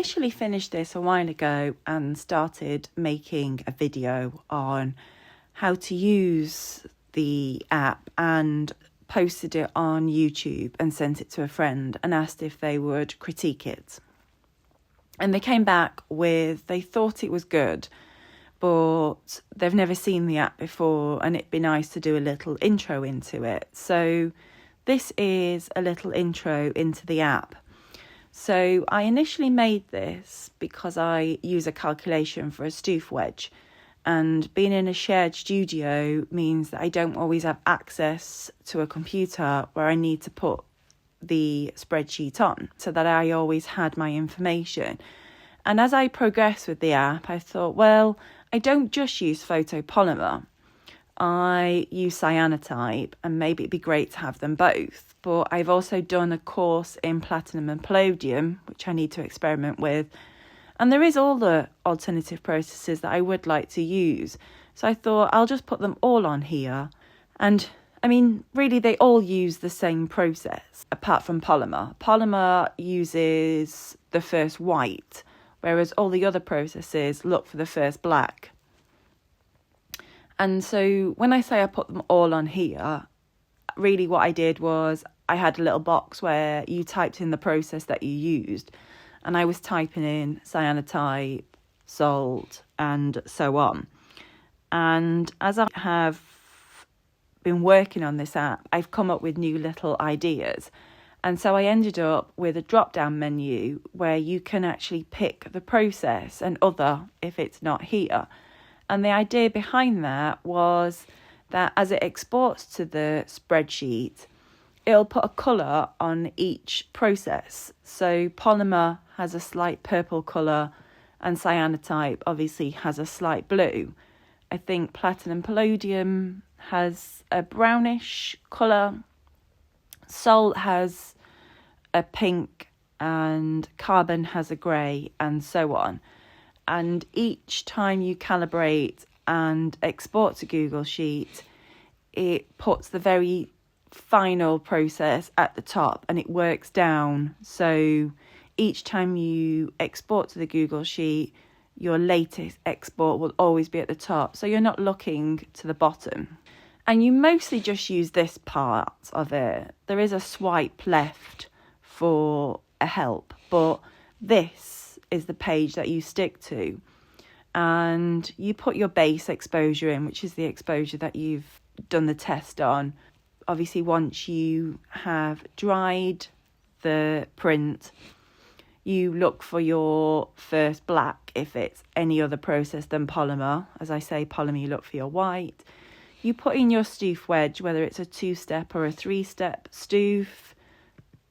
initially finished this a while ago and started making a video on how to use the app, and posted it on YouTube and sent it to a friend and asked if they would critique it. And they came back with, they thought it was good, but they've never seen the app before and it'd be nice to do a little intro into it. So this is a little intro into the app. So I initially made this because I use a calculation for a stoof wedge, and being in a shared studio means that I don't always have access to a computer where I need to put the spreadsheet on, so that I always had my information. And as I progressed with the app, I thought, well, I don't just use photopolymer. I use cyanotype, and maybe it'd be great to have them both. But I've also done a course in platinum and palladium, which I need to experiment with. And there is all the alternative processes that I would like to use. So I thought I'll just put them all on here. And I mean, really, they all use the same process, apart from polymer. Polymer uses the first white, whereas all the other processes look for the first black. And so when I say I put them all on here, really what I did was I had a little box where you typed in the process that you used, and I was typing in cyanotype, salt, and so on. And as I have been working on this app, I've come up with new little ideas. And so I ended up with a drop-down menu where you can actually pick the process and other if it's not here. And the idea behind that was that as it exports to the spreadsheet, it'll put a colour on each process. So polymer has a slight purple colour and cyanotype obviously has a slight blue. I think platinum palladium has a brownish colour. Salt has a pink and carbon has a grey, and so on. And each time you calibrate and export to Google Sheet, it puts the very final process at the top and it works down. So each time you export to the Google Sheet, your latest export will always be at the top. So you're not looking to the bottom. And you mostly just use this part of it. There is a swipe left for a help, but this is the page that you stick to. And you put your base exposure in, which is the exposure that you've done the test on. Obviously, once you have dried the print, you look for your first black if it's any other process than polymer. As I say, polymer, you look for your white. You put in your stoof wedge, whether it's a 2-step or a 3-step stoof.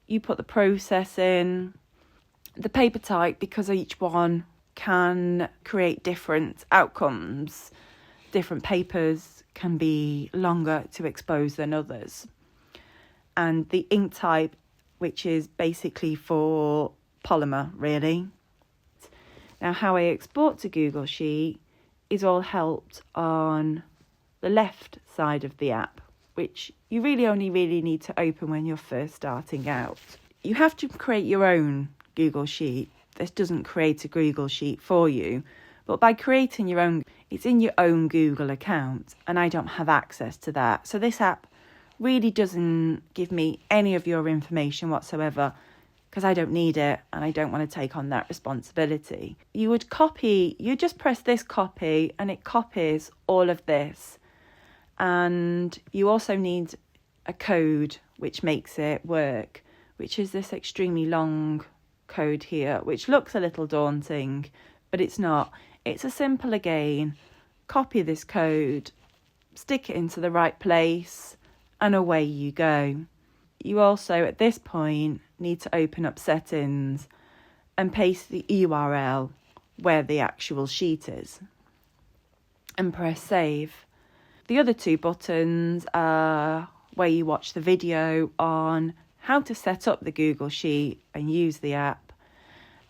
You put the process in. The paper type, because each one can create different outcomes. Different papers can be longer to expose than others. And the ink type, which is basically for polymer, really. Now, how I export to Google Sheet is all helped on the left side of the app, which you only need to open when you're first starting out. You have to create your own Google Sheet. This doesn't create a Google Sheet for you, but by creating your own, it's in your own Google account, and I don't have access to that. So this app really doesn't give me any of your information whatsoever, because I don't need it and I don't want to take on that responsibility. You just press this copy and it copies all of this. And you also need a code which makes it work, which is this extremely long code here, which looks a little daunting, but it's not. It's a simple, again, copy this code, stick it into the right place, and away you go. You also, at this point, need to open up settings and paste the URL where the actual sheet is and press save. The other two buttons are where you watch the video on how to set up the Google Sheet and use the app,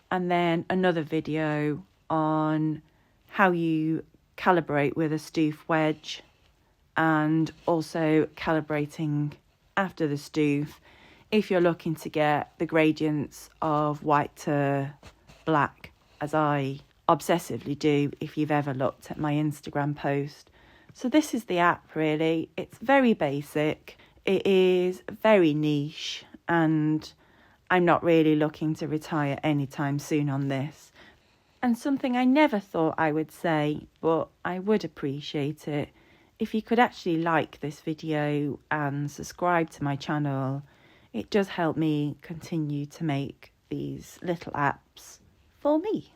and then another video on how you calibrate with a stoof wedge, and also calibrating after the stoof if you're looking to get the gradients of white to black, as I obsessively do if you've ever looked at my Instagram post. So this is the app really. It's very basic. It is very niche, and I'm not really looking to retire anytime soon on this. And something I never thought I would say, but I would appreciate it if you could actually like this video and subscribe to my channel. It does help me continue to make these little apps for me.